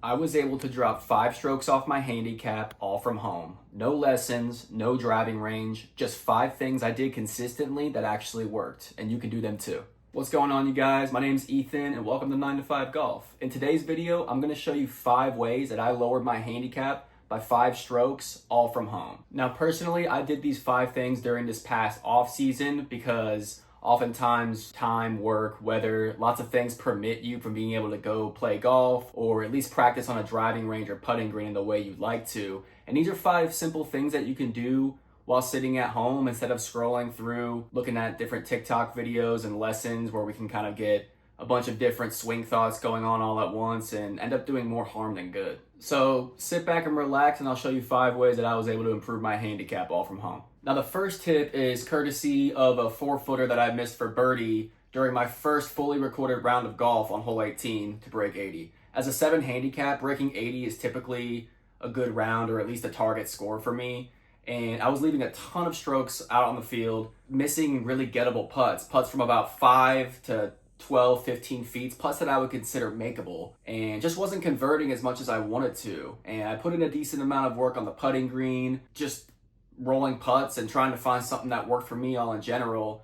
I was able to drop 5 strokes off my handicap all from home. No lessons, no driving range, just 5 things I did consistently that actually worked, and you can do them too. What's going on, you guys? My name's Ethan and welcome to 9 to 5 Golf. In today's video, I'm going to show you 5 ways that I lowered my handicap by 5 strokes all from home. Now personally, I did these 5 things during this past off season because oftentimes time, work, weather, lots of things permit you from being able to go play golf or at least practice on a driving range or putting green the way you'd like to. And these are 5 simple things that you can do while sitting at home instead of scrolling through, looking at different TikTok videos and lessons where we can kind of get a bunch of different swing thoughts going on all at once and end up doing more harm than good. So sit back and relax and I'll show you 5 ways that I was able to improve my handicap all from home. Now the first tip is courtesy of a 4-footer that I missed for birdie during my first fully recorded round of golf on hole 18 to break 80. As a 7 handicap, breaking 80 is typically a good round or at least a target score for me. And I was leaving a ton of strokes out on the field, missing really gettable putts from about 5 to 12, 15 feet, putts that I would consider makeable, and just wasn't converting as much as I wanted to. And I put in a decent amount of work on the putting green, just rolling putts and trying to find something that worked for me all in general,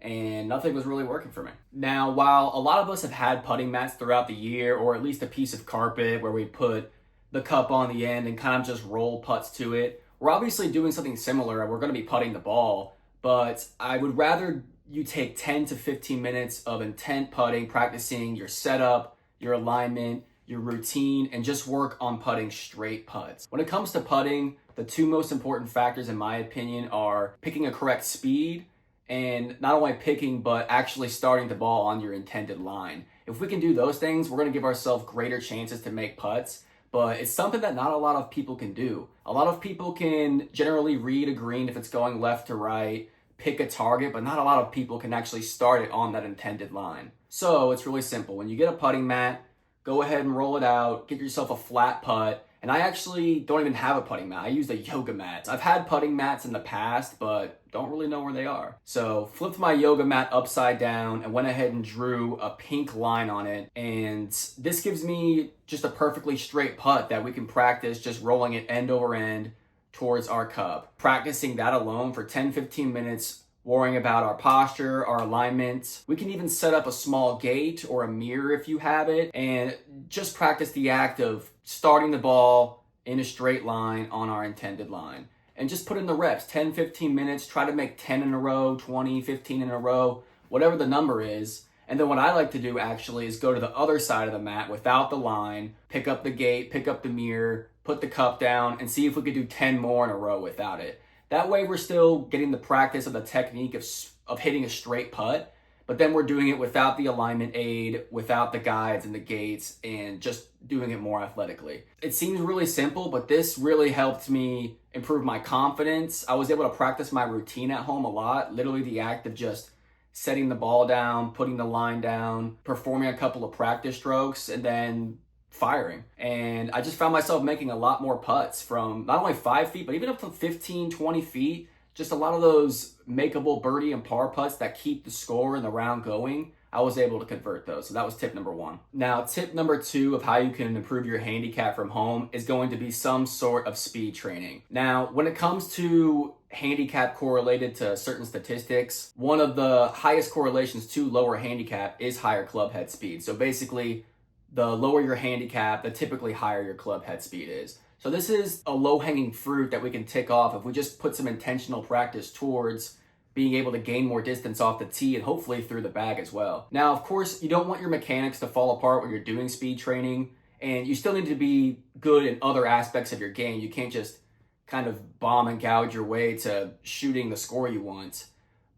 and nothing was really working for me. Now, while a lot of us have had putting mats throughout the year, or at least a piece of carpet where we put the cup on the end and kind of just roll putts to it, we're obviously doing something similar and we're going to be putting the ball, but I would rather you take 10 to 15 minutes of intent putting, practicing your setup, your alignment, your routine, and just work on putting straight putts. When it comes to putting, the 2 most important factors in my opinion are picking a correct speed and not only picking, but actually starting the ball on your intended line. If we can do those things, we're going to give ourselves greater chances to make putts, but it's something that not a lot of people can do. A lot of people can generally read a green if it's going left to right, pick a target, but not a lot of people can actually start it on that intended line. So it's really simple. When you get a putting mat, go ahead and roll it out, get yourself a flat putt. And I actually don't even have a putting mat. I use a yoga mat. I've had putting mats in the past, but don't really know where they are. So flipped my yoga mat upside down and went ahead and drew a pink line on it. And this gives me just a perfectly straight putt that we can practice just rolling it end over end towards our cup. Practicing that alone for 10-15 minutes, worrying about our posture, our alignment. We can even set up a small gate or a mirror if you have it, and just practice the act of starting the ball in a straight line on our intended line. And just put in the reps, 10-15 minutes, try to make 10 in a row, 20, 15 in a row, whatever the number is. And then what I like to do actually is go to the other side of the mat without the line, pick up the gate, pick up the mirror, put the cup down, and see if we could do 10 more in a row without it. That way we're still getting the practice of the technique of hitting a straight putt, but then we're doing it without the alignment aid, without the guides and the gates, and just doing it more athletically. It seems really simple, but this really helped me improve my confidence. I was able to practice my routine at home a lot, literally the act of just setting the ball down, putting the line down, performing a couple of practice strokes, and then firing. And I just found myself making a lot more putts from not only 5 feet, but even up to 15, 20 feet. Just a lot of those makeable birdie and par putts that keep the score and the round going. I was able to convert those. So that was tip number 1. Now, tip number 2 of how you can improve your handicap from home is going to be some sort of speed training. Now, when it comes to handicap correlated to certain statistics, one of the highest correlations to lower handicap is higher club head speed. So basically, the lower your handicap, the typically higher your club head speed is. So this is a low-hanging fruit that we can tick off if we just put some intentional practice towards being able to gain more distance off the tee and hopefully through the bag as well. Now, of course, you don't want your mechanics to fall apart when you're doing speed training, and you still need to be good in other aspects of your game. You can't just kind of bomb and gouge your way to shooting the score you want.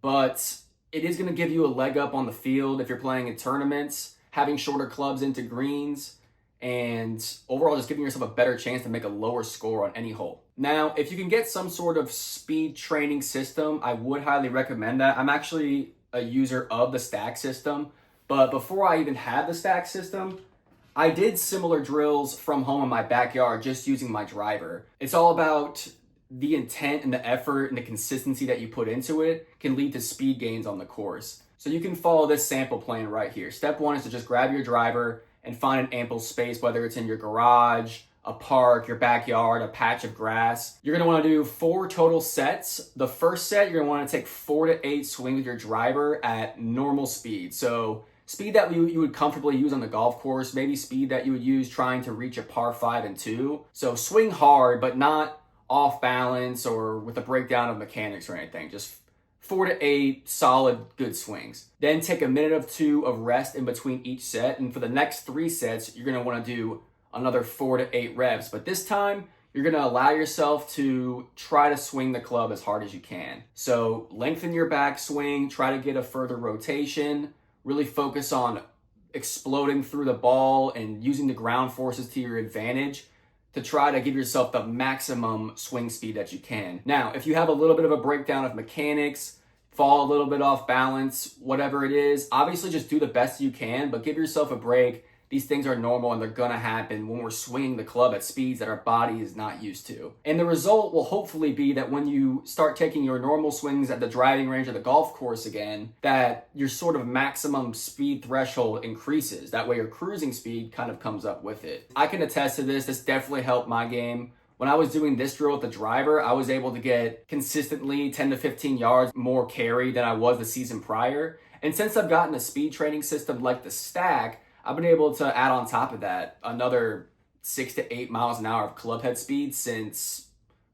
But it is going to give you a leg up on the field if you're playing in tournaments, having shorter clubs into greens, and overall just giving yourself a better chance to make a lower score on any hole. Now, if you can get some sort of speed training system, I would highly recommend that. I'm actually a user of the stack system, but before I even had the stack system, I did similar drills from home in my backyard just using my driver. It's all about the intent and the effort and the consistency that you put into it can lead to speed gains on the course. So you can follow this sample plan right here. Step 1 is to just grab your driver and find an ample space, whether it's in your garage, a park, your backyard, a patch of grass. You're gonna wanna do 4 total sets. The first set, you're gonna wanna take 4 to 8 swings with your driver at normal speed. So speed that you would comfortably use on the golf course, maybe speed that you would use trying to reach a par 5 and 2. So swing hard, but not off balance or with a breakdown of mechanics or anything. Just 4 to 8 solid, good swings. Then take a minute or 2 of rest in between each set. And for the next 3 sets, you're gonna wanna do another 4 to 8 reps. But this time, you're gonna allow yourself to try to swing the club as hard as you can. So lengthen your back swing, try to get a further rotation, really focus on exploding through the ball and using the ground forces to your advantage to try to give yourself the maximum swing speed that you can. Now, if you have a little bit of a breakdown of mechanics, fall a little bit off balance, whatever it is, obviously just do the best you can, but give yourself a break. These things are normal and they're gonna happen when we're swinging the club at speeds that our body is not used to. And the result will hopefully be that when you start taking your normal swings at the driving range or the golf course again, that your sort of maximum speed threshold increases. That way your cruising speed kind of comes up with it. I can attest to this. This definitely helped my game. When I was doing this drill with the driver, I was able to get consistently 10 to 15 yards more carry than I was the season prior. And since I've gotten a speed training system like the Stack, I've been able to add on top of that another 6 to 8 miles an hour of club head speed since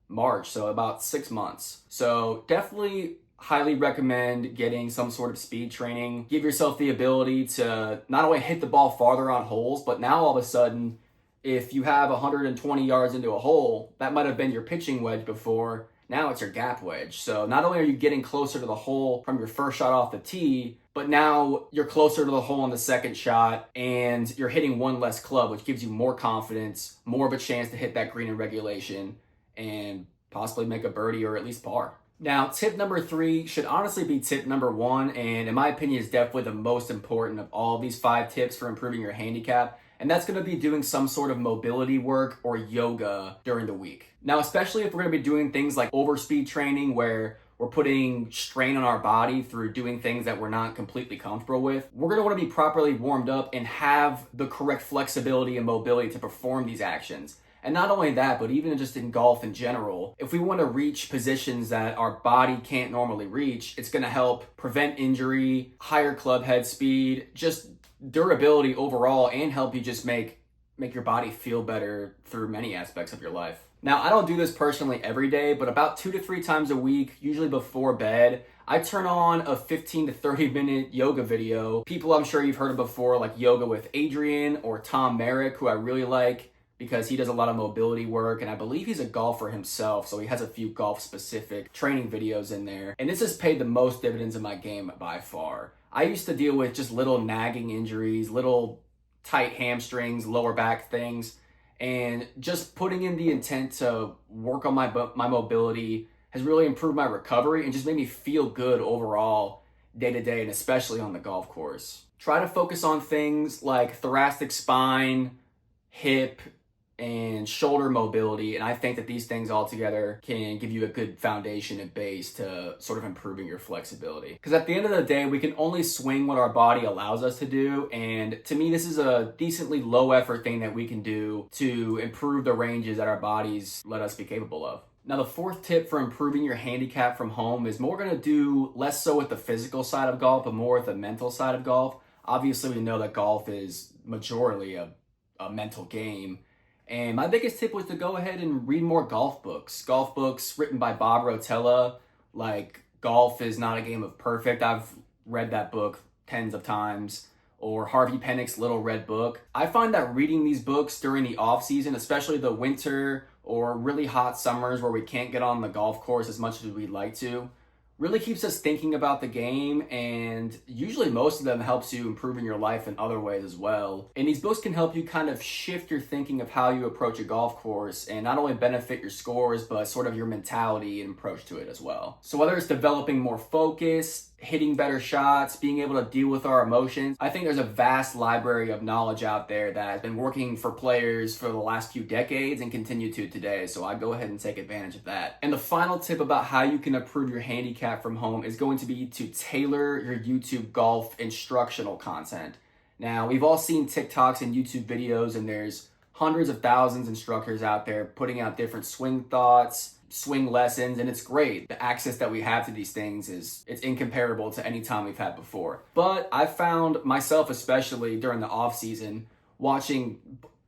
March, so about 6 months. So definitely highly recommend getting some sort of speed training. Give yourself the ability to not only hit the ball farther on holes, but now all of a sudden, if you have 120 yards into a hole, that might have been your pitching wedge before. Now it's your gap wedge. So not only are you getting closer to the hole from your first shot off the tee, but now you're closer to the hole on the second shot and you're hitting one less club, which gives you more confidence, more of a chance to hit that green in regulation and possibly make a birdie or at least par. Now, tip number 3 should honestly be tip number 1, and in my opinion is definitely the most important of all of these 5 tips for improving your handicap. And that's gonna be doing some sort of mobility work or yoga during the week. Now, especially if we're gonna be doing things like overspeed training where we're putting strain on our body through doing things that we're not completely comfortable with, we're gonna wanna be properly warmed up and have the correct flexibility and mobility to perform these actions. And not only that, but even just in golf in general, if we wanna reach positions that our body can't normally reach, it's gonna help prevent injury, higher club head speed, just durability overall, and help you just make your body feel better through many aspects of your life. Now, I don't do this personally every day, but about 2 to 3 times a week, usually before bed, I turn on a 15 to 30 minute yoga video. People I'm sure you've heard of before, like Yoga with Adrian or Tom Merrick, who I really like because he does a lot of mobility work, and I believe he's a golfer himself, so he has a few golf-specific training videos in there. And this has paid the most dividends in my game by far. I used to deal with just little nagging injuries, little tight hamstrings, lower back things, and just putting in the intent to work on my mobility has really improved my recovery and just made me feel good overall day to day, and especially on the golf course. Try to focus on things like thoracic spine, hip, and shoulder mobility, and I think that these things all together can give you a good foundation and base to sort of improving your flexibility. Because at the end of the day, we can only swing what our body allows us to do, and to me, this is a decently low effort thing that we can do to improve the ranges that our bodies let us be capable of. Now, the 4th tip for improving your handicap from home is more going to do less so with the physical side of golf, but more with the mental side of golf. Obviously, we know that golf is majorly a mental game. And my biggest tip was to go ahead and read more golf books. Golf books written by Bob Rotella, like Golf is Not a Game of Perfect. I've read that book tens of times. Or Harvey Penick's Little Red Book. I find that reading these books during the off season, especially the winter or really hot summers where we can't get on the golf course as much as we'd like to, really keeps us thinking about the game, and usually most of them helps you improve in your life in other ways as well. And these books can help you kind of shift your thinking of how you approach a golf course and not only benefit your scores, but sort of your mentality and approach to it as well. So whether it's developing more focus, hitting better shots, being able to deal with our emotions, I think there's a vast library of knowledge out there that has been working for players for the last few decades and continue to today. So I go ahead and take advantage of that. And the final tip about how you can improve your handicap from home is going to be to tailor your YouTube golf instructional content. Now, we've all seen TikToks and YouTube videos, and there's hundreds of thousands of instructors out there putting out different swing thoughts, swing lessons, and it's great. The access that we have to these things it's incomparable to any time we've had before. But I found myself, especially during the off season, watching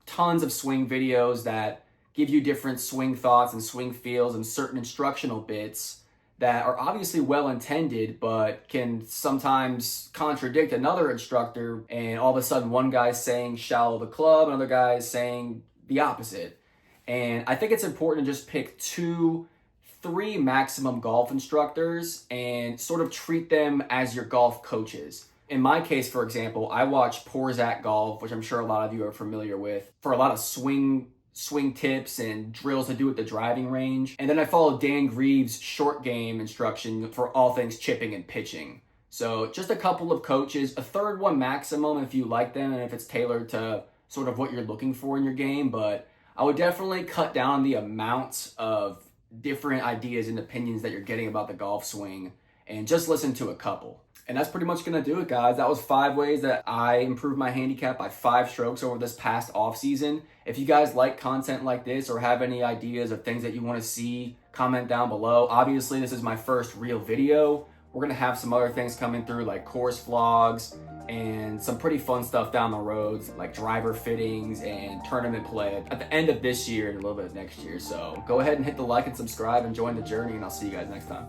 tons of swing videos that give you different swing thoughts and swing feels and certain instructional bits that are obviously well intended, but can sometimes contradict another instructor. And all of a sudden, one guy's saying shallow the club, another guy's saying the opposite. And I think it's important to just pick 2, 3 maximum golf instructors and sort of treat them as your golf coaches. In my case, for example, I watch Porzak Golf, which I'm sure a lot of you are familiar with, for a lot of swing tips and drills to do at the driving range. And then I follow Dan Greaves' short game instruction for all things chipping and pitching. So just a couple of coaches, a third one maximum if you like them and if it's tailored to sort of what you're looking for in your game. But I would definitely cut down the amounts of different ideas and opinions that you're getting about the golf swing and just listen to a couple. And that's pretty much going to do it, guys. That was 5 ways that I improved my handicap by 5 strokes over this past off season. If you guys like content like this or have any ideas of things that you want to see, comment down below. Obviously, this is my first real video. We're going to have some other things coming through like course vlogs and some pretty fun stuff down the road like driver fittings and tournament play at the end of this year and a little bit of next year. So go ahead and hit the like and subscribe and join the journey, and I'll see you guys next time.